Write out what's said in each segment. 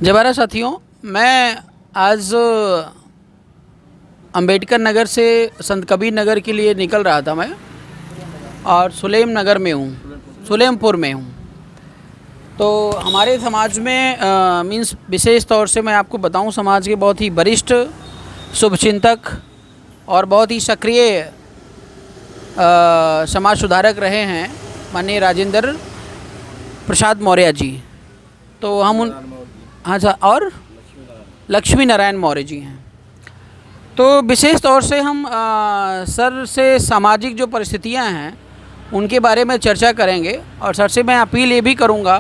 जय भारत साथियों, मैं आज अंबेडकर नगर से संत कबीर नगर के लिए निकल रहा था मैं, और सुलेम नगर में हूँ, सुलेमपुर में हूँ। तो हमारे समाज में मीन्स विशेष तौर से मैं आपको बताऊँ, समाज के बहुत ही वरिष्ठ शुभचिंतक और बहुत ही सक्रिय समाज सुधारक रहे हैं माननीय राजेंद्र प्रसाद मौर्य जी। तो हम उन हाँ सर, और लक्ष्मी नारायण मौर्य जी हैं। तो विशेष तौर से हम सर से सामाजिक जो परिस्थितियां हैं उनके बारे में चर्चा करेंगे, और सर से मैं अपील ये भी करूंगा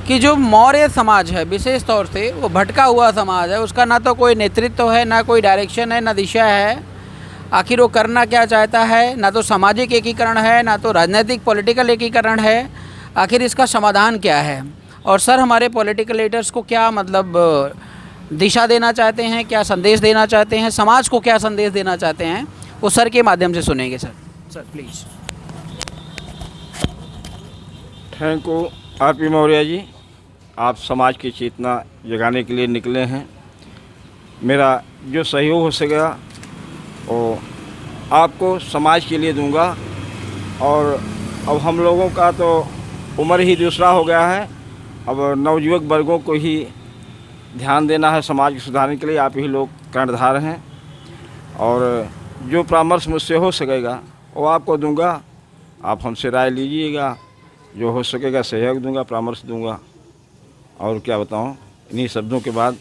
कि जो मौर्य समाज है विशेष तौर से वो भटका हुआ समाज है, उसका ना तो कोई नेतृत्व है, ना कोई डायरेक्शन है, ना दिशा है। आखिर वो करना क्या चाहता है? ना तो सामाजिक एकीकरण है, ना तो राजनीतिक पॉलिटिकल एकीकरण है। आखिर इसका समाधान क्या है? और सर हमारे पॉलिटिकल लीडर्स को क्या मतलब दिशा देना चाहते हैं, क्या संदेश देना चाहते हैं, समाज को क्या संदेश देना चाहते हैं, वो सर के माध्यम से सुनेंगे। Sir please. Thank you RP Maurya ji, आप समाज की चेतना जगाने के लिए निकले हैं। मेरा जो सहयोग हो सकेगा वो आपको समाज के लिए दूंगा। और अब हम लोगों का तो उम्र ही दूसरा हो गया है, अब नवयुवक वर्गों को ही ध्यान देना है समाज के सुधारने के लिए। आप ही लोग कर्णधार हैं, और जो परामर्श मुझसे हो सकेगा वो आपको दूंगा। आप हमसे राय लीजिएगा, जो हो सकेगा सहयोग दूंगा, परामर्श दूंगा। और क्या बताऊं, इन्हीं शब्दों के बाद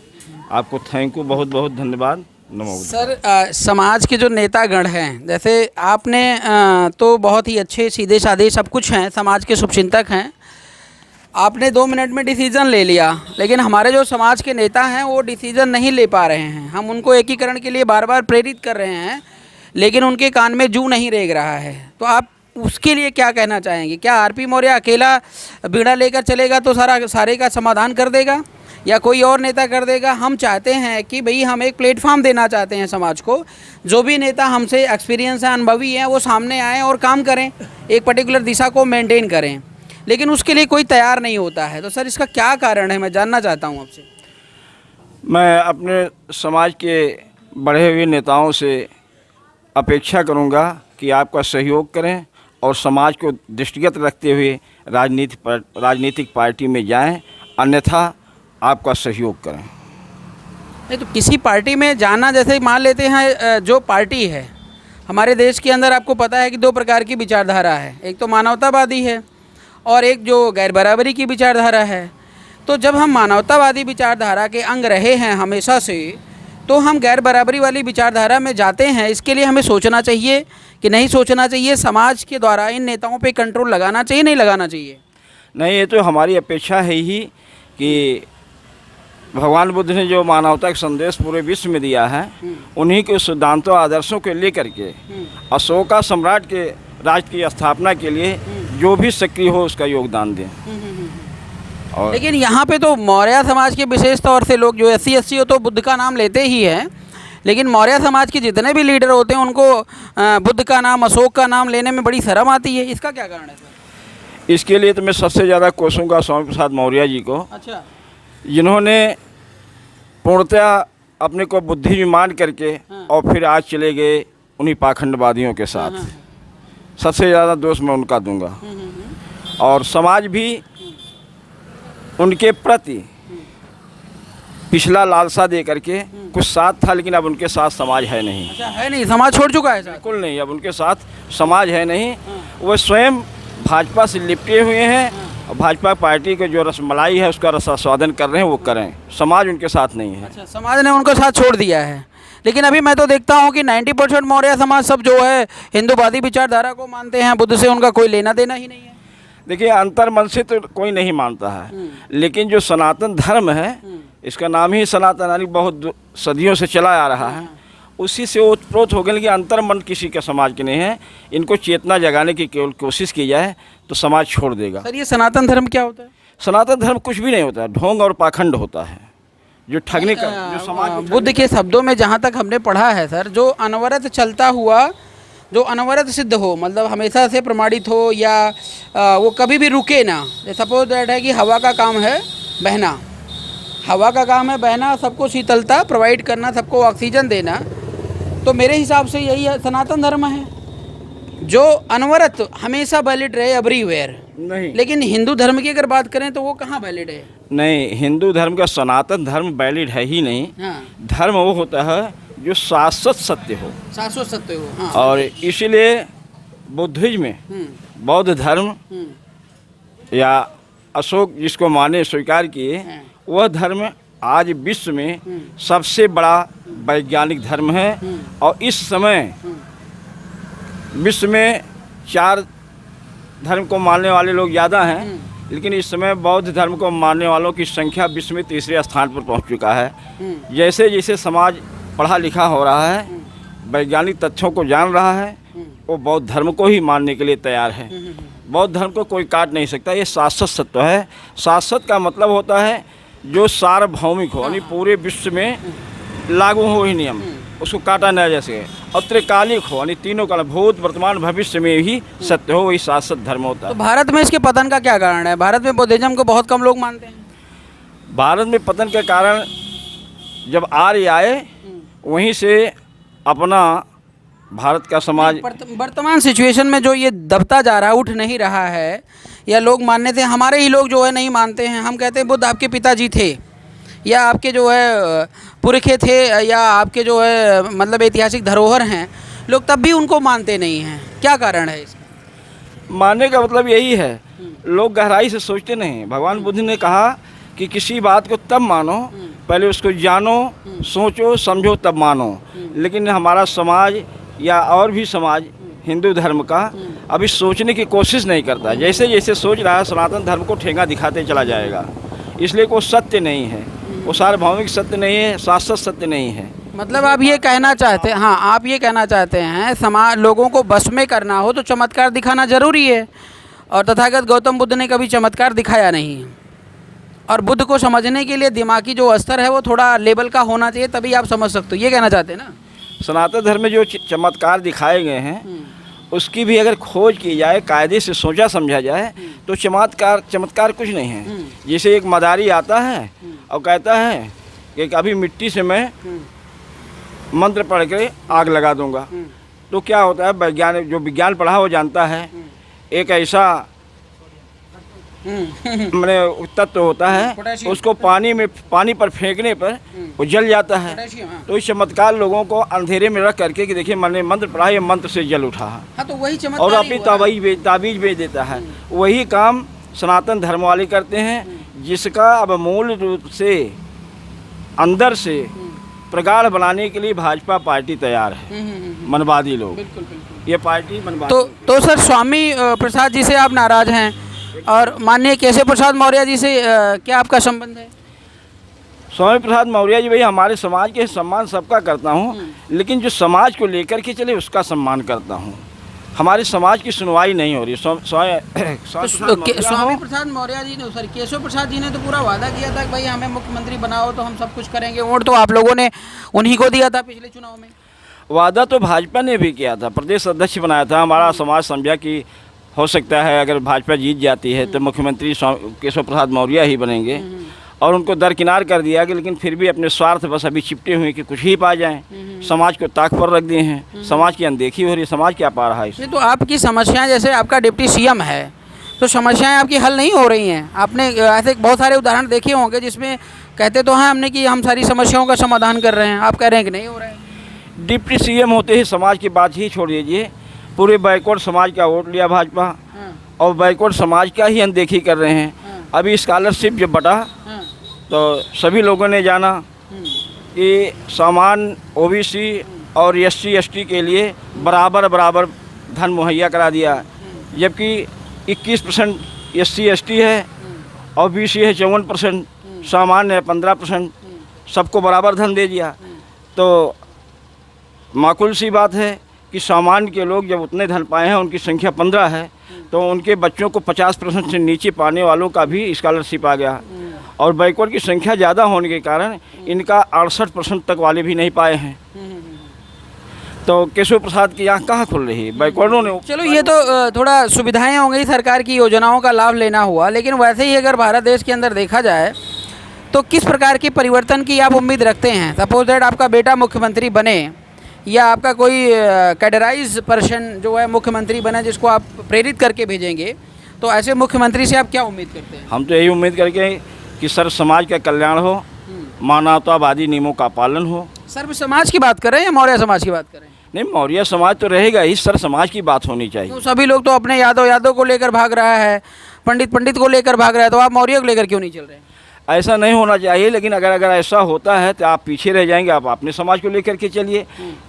आपको थैंक यू, बहुत बहुत धन्यवाद। नमो। सर समाज के जो नेतागण हैं, जैसे आपने तो बहुत ही अच्छे सीधे साधे सब कुछ हैं, समाज के शुभचिंतक हैं, आपने 2 मिनट में डिसीज़न ले लिया। लेकिन हमारे जो समाज के नेता हैं वो डिसीज़न नहीं ले पा रहे हैं। हम उनको एकीकरण के लिए बार बार प्रेरित कर रहे हैं, लेकिन उनके कान में जूं नहीं रेंग रहा है। तो आप उसके लिए क्या कहना चाहेंगे? क्या आरपी मौर्य अकेला बीड़ा लेकर चलेगा तो सारे का समाधान कर देगा, या कोई और नेता कर देगा? हम चाहते हैं कि भाई हम एक प्लेटफॉर्म देना चाहते हैं समाज को। जो भी नेता हमसे एक्सपीरियंस है, अनुभवी हैं, वो सामने आएँ और काम करें, एक पर्टिकुलर दिशा को मेंटेन करें। लेकिन उसके लिए कोई तैयार नहीं होता है। तो सर इसका क्या कारण है, मैं जानना चाहता हूँ आपसे। मैं अपने समाज के बढ़े हुए नेताओं से अपेक्षा करूंगा कि आपका सहयोग करें और समाज को दृष्टिगत रखते हुए राजनीतिक पार्टी में जाएं, अन्यथा आपका सहयोग करें। नहीं तो किसी पार्टी में जाना, जैसे मान लेते हैं जो पार्टी है हमारे देश के अंदर, आपको पता है कि 2 प्रकार की विचारधारा है, एक तो मानवतावादी है और एक जो गैर बराबरी की विचारधारा है। तो जब हम मानवतावादी विचारधारा के अंग रहे हैं हमेशा से, तो हम गैर बराबरी वाली विचारधारा में जाते हैं। इसके लिए हमें सोचना चाहिए कि नहीं सोचना चाहिए? समाज के द्वारा इन नेताओं पे कंट्रोल लगाना चाहिए, नहीं लगाना चाहिए? नहीं, ये तो हमारी अपेक्षा है ही कि भगवान बुद्ध ने जो मानवता का संदेश पूरे विश्व में दिया है, उन्हीं के सिद्धांतों आदर्शों को लेकर के अशोका सम्राट के राज की स्थापना के लिए जो भी सक्रिय हो उसका योगदान दें। और लेकिन यहाँ पे तो मौर्य समाज के विशेष तौर से लोग जो SC हो तो बुद्ध का नाम लेते ही हैं, लेकिन मौर्य समाज के जितने भी लीडर होते हैं उनको बुद्ध का नाम, अशोक का नाम लेने में बड़ी शर्म आती है। इसका क्या कारण है सर? इसके लिए तो मैं सबसे ज़्यादा कोसूंगा स्वामी प्रसाद मौर्य जी को। अच्छा। जिन्होंने पूर्णतया अपने को बुद्धिजीवी मान करके और फिर आज चले गए उन्हीं पाखंडवादियों के साथ। सबसे ज़्यादा दोष मैं उनका दूंगा। और समाज भी उनके प्रति पिछला लालसा दे करके कुछ साथ था, लेकिन अब उनके साथ समाज है नहीं। अच्छा, है नहीं, समाज छोड़ चुका है? बिल्कुल नहीं, अब उनके साथ समाज है नहीं। वो स्वयं भाजपा से लिपटे हुए हैं, और भाजपा पार्टी के जो रसमलाई है उसका रसास्वादन कर रहे हैं, वो करें। समाज उनके साथ नहीं है। अच्छा, समाज ने उनका साथ छोड़ दिया है। लेकिन अभी मैं तो देखता हूँ कि 90% मौर्य समाज सब जो है हिंदूवादी विचारधारा को मानते हैं, बुद्ध से उनका कोई लेना देना ही नहीं है। देखिए, अंतर मन से तो कोई नहीं मानता है, लेकिन जो सनातन धर्म है, इसका नाम ही सनातन, यानी बहुत सदियों से चला आ रहा है, उसी से ओतप्रोत हो गए। लेकिन अंतर मन किसी का समाज के नहीं है। इनको चेतना जगाने की केवल कोशिश की जाए तो समाज छोड़ देगा। सर ये सनातन धर्म क्या होता है? सनातन धर्म कुछ भी नहीं होता है, ढोंग और पाखंड होता है, जो ठगने का, जो समाज बुद्ध के शब्दों में जहाँ तक हमने पढ़ा है सर, जो अनवरत चलता हुआ, जो अनवरत सिद्ध हो, मतलब हमेशा से प्रमाणित हो, या वो कभी भी रुके ना। सपोज दैट है कि हवा का काम है बहना, हवा का काम है बहना, सबको शीतलता प्रोवाइड करना, सबको ऑक्सीजन देना। तो मेरे हिसाब से यही है सनातन धर्म है, जो अनवरत हमेशा वैलिड रहे एवरीवेयर। नहीं लेकिन हिंदू धर्म की अगर बात करें तो वो कहाँ वैलिड है? नहीं, हिंदू धर्म का सनातन धर्म वैलिड है ही नहीं। हाँ, धर्म वो होता है जो शाश्वत सत्य हो, शाश्वत सत्य हो। हाँ। और इसीलिए बुद्धिज्म में बौद्ध धर्म या अशोक जिसको माने स्वीकार किए, हाँ। वह धर्म आज विश्व में सबसे बड़ा वैज्ञानिक धर्म है। और इस समय विश्व में 4 धर्म को मानने वाले लोग ज़्यादा हैं, लेकिन इस समय बौद्ध धर्म को मानने वालों की संख्या विश्व में तीसरे स्थान पर पहुंच चुका है। जैसे जैसे समाज पढ़ा लिखा हो रहा है, वैज्ञानिक तथ्यों को जान रहा है, वो बौद्ध धर्म को ही मानने के लिए तैयार है। बौद्ध धर्म को कोई काट नहीं सकता, ये शाश्वत सत्य है। शाश्वत का मतलब होता है जो सार्वभौमिक हो, यानी पूरे विश्व में लागू हो ही नियम, उसको काटा न जा सके, और त्रिकालिक हो, यानी तीनों काल, भूत वर्तमान भविष्य में ही सत्य हो, वही शाश्वत धर्म होता तो है। भारत में इसके पतन का क्या कारण है? भारत में बुद्धिज्म को बहुत कम लोग मानते हैं। भारत में पतन के कारण जब आर्य आए, वहीं से अपना भारत का समाज वर्तमान सिचुएशन में जो ये दबता जा रहा है, उठ नहीं रहा है, या लोग मानने थे, हमारे ही लोग जो है नहीं मानते हैं। हम कहते हैं बुद्ध आपके पिताजी थे, या आपके जो है पुरखे थे, या आपके जो है मतलब ऐतिहासिक धरोहर हैं, लोग तब भी उनको मानते नहीं हैं। क्या कारण है इसका? मानने का मतलब यही है, लोग गहराई से सोचते नहीं। भगवान बुद्ध ने कहा कि किसी बात को तब मानो, पहले उसको जानो, सोचो, समझो, तब मानो। लेकिन हमारा समाज या और भी समाज हिंदू धर्म का अभी सोचने की कोशिश नहीं करता। जैसे जैसे सोच रहा है, सनातन धर्म को ठेंगा दिखाते चला जाएगा। इसलिए कोई सत्य नहीं है, वो सार्वभौमिक सत्य नहीं है, शाश्वत सत्य नहीं है। मतलब आप ये कहना चाहते हैं, हाँ, आप ये कहना चाहते हैं समाज लोगों को बस में करना हो तो चमत्कार दिखाना जरूरी है, और तथागत गौतम बुद्ध ने कभी चमत्कार दिखाया नहीं। और बुद्ध को समझने के लिए दिमागी जो स्तर है वो थोड़ा लेवल का होना चाहिए, तभी आप समझ सकते हो, ये कहना चाहते हैं ना? सनातन धर्म में जो चमत्कार दिखाए गए हैं, उसकी भी अगर खोज की जाए, कायदे से सोचा समझा जाए, तो चमत्कार कुछ नहीं है। जैसे एक मदारी आता है और कहता है कि अभी मिट्टी से मैं मंत्र पढ़ के आग लगा दूंगा, तो क्या होता है, विज्ञान पढ़ा वो जानता है, एक ऐसा मैंने तत्व होता है, उसको पानी पर फेंकने पर वो जल जाता है। तो इस चमत्कार लोगों को अंधेरे में रख करके कि देखिए मैंने मंत्र पढ़ा, ये मंत्र से जल उठा, हाँ, तो वही चमत्कार और अपनी ताबीज बेच देता है। वही काम सनातन धर्म वाले करते हैं, जिसका अब मूल रूप से अंदर से प्रगाढ़ बनाने के लिए भाजपा पार्टी तैयार है। मनवादी लोग, बिल्कुल बिल्कुल। ये पार्टी मनवादी। तो सर, स्वामी प्रसाद जी से आप नाराज़ हैं, और माननीय केशव प्रसाद मौर्य जी से क्या आपका संबंध है? स्वामी प्रसाद मौर्य जी भाई हमारे समाज के सम्मान सबका करता हूँ, लेकिन जो समाज को लेकर के चले उसका सम्मान करता हूँ। हमारे समाज की सुनवाई नहीं हो रही। स्वामी प्रसाद मौर्य जी ने, सर केशव प्रसाद जी ने तो पूरा वादा किया था कि भाई हमें मुख्यमंत्री बनाओ तो हम सब कुछ करेंगे। वोट तो आप लोगों ने उन्हीं को दिया था पिछले चुनाव में। वादा तो भाजपा ने भी किया था, प्रदेश अध्यक्ष बनाया था। हमारा समाज समझा कि हो सकता है अगर भाजपा जीत जाती है तो मुख्यमंत्री केशव प्रसाद मौर्य ही बनेंगे, और उनको दरकिनार कर दिया कि, लेकिन फिर भी अपने स्वार्थ बस अभी चिपटे हुए कि कुछ ही पा जाएं। समाज को ताक पर रख दिए हैं, समाज की अनदेखी हो रही है। समाज क्या पा रहा है इससे? तो आपकी समस्याएं, जैसे आपका डिप्टी सीएम है, तो समस्याएं आपकी हल नहीं हो रही हैं। आपने ऐसे बहुत सारे उदाहरण देखे होंगे जिसमें कहते तो हैं हमने कि हम सारी समस्याओं का समाधान कर रहे हैं, आप कह रहे हैं कि नहीं हो रहा है। डिप्टी सीएम होते ही समाज की बात ही छोड़ दीजिए, पूरे बैकवर्ड समाज का वोट लिया भाजपा, और बैकवर्ड समाज का ही अनदेखी कर रहे हैं। अभी स्कॉलरशिप जब बटा तो सभी लोगों ने जाना कि सामान्य ओबीसी और एससी एसटी के लिए बराबर धन मुहैया करा दिया, जबकि 21% एससी एसटी है, ओबीसी है 54%, सामान्य है 15%, सबको बराबर धन दे दिया। तो माकूल सी बात है कि सामान्य के लोग जब उतने धन पाए हैं, उनकी संख्या 15 है, तो उनके बच्चों को 50% से नीचे पाने वालों का भी स्कॉलरशिप आ गया, और बैकवर्ड की संख्या ज़्यादा होने के कारण इनका 68% तक वाले भी नहीं पाए हैं। तो केशव प्रसाद की आँख कहाँ खुल रही है? बैकवर्डों ने। चलो, ये तो थोड़ा सुविधाएं हो गई, सरकार की योजनाओं का लाभ लेना हुआ, लेकिन वैसे ही अगर भारत देश के अंदर देखा जाए तो किस प्रकार की परिवर्तन की आप उम्मीद रखते हैं? सपोज दैट आपका बेटा मुख्यमंत्री बने या आपका कोई कैडराइज पर्सन जो है मुख्यमंत्री बने जिसको आप प्रेरित करके भेजेंगे, तो ऐसे मुख्यमंत्री से आप क्या उम्मीद करते हैं? हम तो यही उम्मीद करके कि सर्व समाज का कल्याण हो, मानवतावादी नियमों का पालन हो। सर्व समाज की बात करें या मौर्य समाज की बात करें? नहीं, मौर्य समाज तो रहेगा ही, सर्व समाज की बात होनी चाहिए। तो सभी लोग तो अपने यादव को लेकर भाग रहा है, पंडित को लेकर भाग रहा है, तो आप मौर्य को लेकर क्यों नहीं चल रहे हैं? ऐसा नहीं होना चाहिए, लेकिन अगर ऐसा होता है तो आप पीछे रह जाएंगे। आप अपने समाज को लेकर के चलिए।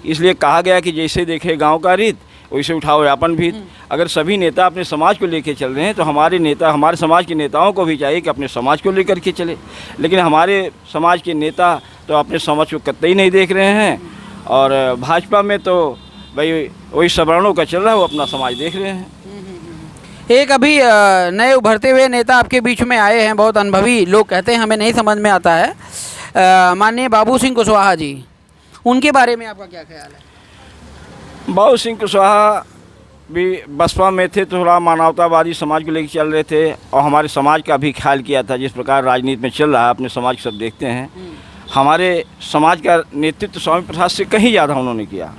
इसलिए कहा गया कि जैसे देखे गांव का रीत वैसे उठाओ यापन भी। अगर सभी नेता अपने समाज को लेकर चल रहे हैं तो हमारे नेता, हमारे समाज के नेताओं को भी चाहिए कि अपने समाज को लेकर के चले। लेकिन हमारे समाज के नेता तो अपने समाज को कतई नहीं देख रहे हैं, और भाजपा में तो भाई वही सवर्णों का चल रहा है, वो अपना समाज देख रहे हैं। एक अभी नए उभरते हुए नेता आपके बीच में आए हैं, बहुत अनुभवी लोग कहते हैं, हमें नहीं समझ में आता है, माननीय बाबू सिंह कुशवाहा जी, उनके बारे में आपका क्या ख्याल है? बाबू सिंह कुशवाहा भी बसपा में थे, तो थोड़ा मानवतावादी समाज को लेकर चल रहे थे और हमारे समाज का भी ख्याल किया था। जिस प्रकार राजनीति में चल रहा है, अपने समाज सब देखते हैं। हमारे समाज का नेतृत्व स्वामी प्रसाद से कहीं ज़्यादा उन्होंने किया।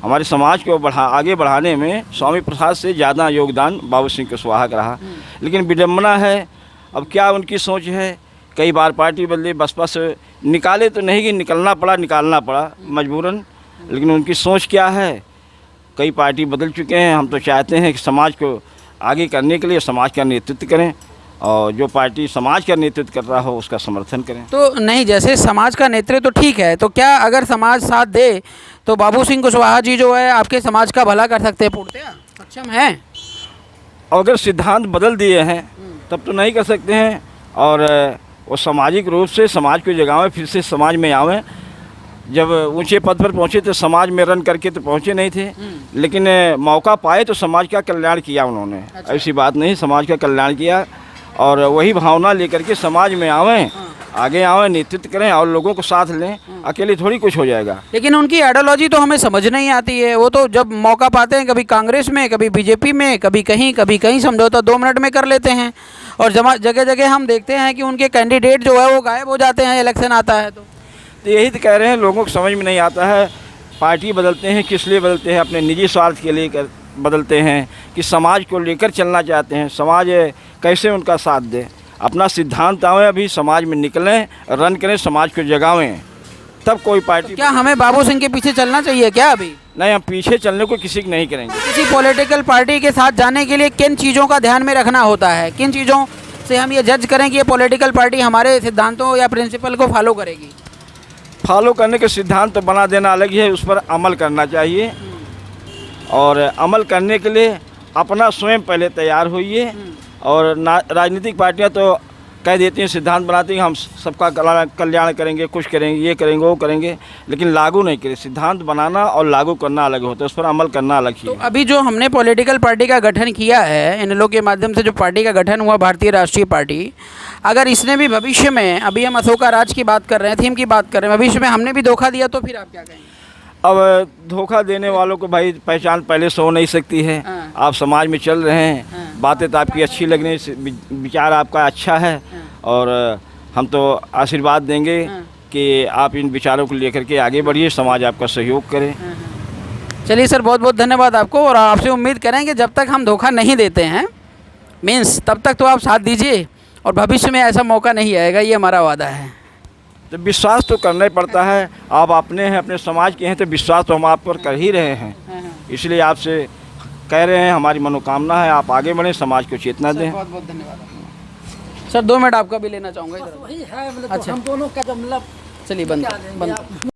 हमारे समाज को आगे बढ़ाने में स्वामी प्रसाद से ज़्यादा योगदान बाबू सिंह कुशवाहा का रहा। लेकिन विडम्बना है, अब क्या उनकी सोच है, कई बार पार्टी बदले, बसपा से निकाले तो नहीं कि निकालना पड़ा मजबूरन। लेकिन उनकी सोच क्या है, कई पार्टी बदल चुके हैं। हम तो चाहते हैं कि समाज को आगे करने के लिए समाज का नेतृत्व करें, और जो पार्टी समाज का नेतृत्व कर रहा हो उसका समर्थन करें। तो नहीं, जैसे समाज का नेतृत्व तो ठीक है, तो क्या अगर समाज साथ दे तो बाबू सिंह कुशवाहा जी जो है आपके समाज का भला कर सकते हैं? पूर्णतः सक्षम हैं? अगर सिद्धांत बदल दिए हैं तब तो नहीं कर सकते हैं, और वो सामाजिक रूप से समाज को जगावें, फिर से समाज में आवें। जब ऊंचे पद पर पहुंचे तो समाज में रन करके तो पहुंचे नहीं थे, लेकिन मौका पाए तो समाज का कल्याण किया उन्होंने। अच्छा। ऐसी बात नहीं, समाज का कल्याण किया, और वही भावना लेकर के समाज में आवें, आगे आवें, नेतृत्व करें और लोगों को साथ लें। अकेले थोड़ी कुछ हो जाएगा। लेकिन उनकी आइडियोलॉजी तो हमें समझ नहीं आती है। वो तो जब मौका पाते हैं, कभी कांग्रेस में, कभी बीजेपी में, कभी कहीं समझौता 2 मिनट में कर लेते हैं, और जगह जगह हम देखते हैं कि उनके कैंडिडेट जो है वो गायब हो जाते हैं, इलेक्शन आता है तो यही तो कह रहे हैं, लोगों को समझ में नहीं आता है। पार्टी बदलते हैं, किस लिए बदलते हैं? अपने निजी स्वार्थ के लिए बदलते हैं कि समाज को लेकर चलना चाहते हैं। समाज कैसे उनका साथ दे? अपना सिद्धांत आवें, अभी समाज में निकलें, रन करें, समाज को जगावें, तब कोई पार्टी। तो क्या हमें बाबू सिंह के पीछे चलना चाहिए क्या अभी? नहीं, हम पीछे चलने को किसी को नहीं करेंगे। किसी पॉलिटिकल पार्टी के साथ जाने के लिए किन चीज़ों का ध्यान में रखना होता है? किन चीज़ों से हम ये जज करें कि ये पॉलिटिकल पार्टी हमारे सिद्धांतों या प्रिंसिपल को फॉलो करेगी? फॉलो करने के सिद्धांत तो बना देना अलग ही है, उस पर अमल करना चाहिए, और अमल करने के लिए अपना स्वयं पहले तैयार होइए। और राजनीतिक पार्टियां तो कह देती हैं, सिद्धांत बनाती हैं, हम सबका कल्याण करेंगे, कुछ करेंगे, ये करेंगे, वो करेंगे, लेकिन लागू नहीं करें। सिद्धांत बनाना और लागू करना अलग होता है, उस पर अमल करना अलग ही तो है। अभी जो हमने पॉलिटिकल पार्टी का गठन किया है, इन लोगों के माध्यम से जो पार्टी का गठन हुआ, भारतीय राष्ट्रीय पार्टी, अगर इसने भी भविष्य में, अभी हम अशोका राज की बात कर रहे हैं, थीम की बात कर रहे हैं, भविष्य में हमने भी धोखा दिया तो फिर आप क्या कहेंगे? अब धोखा देने वालों को भाई पहचान पहले से हो नहीं सकती है। हाँ। आप समाज में चल रहे हैं, हाँ। बातें तो आपकी अच्छी लग रही हैं, विचार आपका अच्छा है, और हम तो आशीर्वाद देंगे कि आप इन विचारों को लेकर के आगे बढ़िए, समाज आपका सहयोग करे। चलिए सर, बहुत बहुत धन्यवाद आपको, और आपसे उम्मीद करेंगे जब तक हम धोखा नहीं देते हैं, मीन्स तब तक तो आप साथ दीजिए, और भविष्य में ऐसा मौका नहीं आएगा, ये हमारा वादा है। तो विश्वास तो करना ही पड़ता है। आप अपने हैं, अपने समाज के हैं, तो विश्वास तो हम आप पर कर ही रहे हैं। इसलिए आपसे कह रहे हैं, हमारी मनोकामना है आप आगे बढ़ें, समाज को चेतना दें। बहुत बहुत धन्यवाद सर। 2 मिनट आपका भी लेना चाहूँगा इधर। वही है, मतलब अच्छा। हम दोनों का जो मतलब चलिए बंद।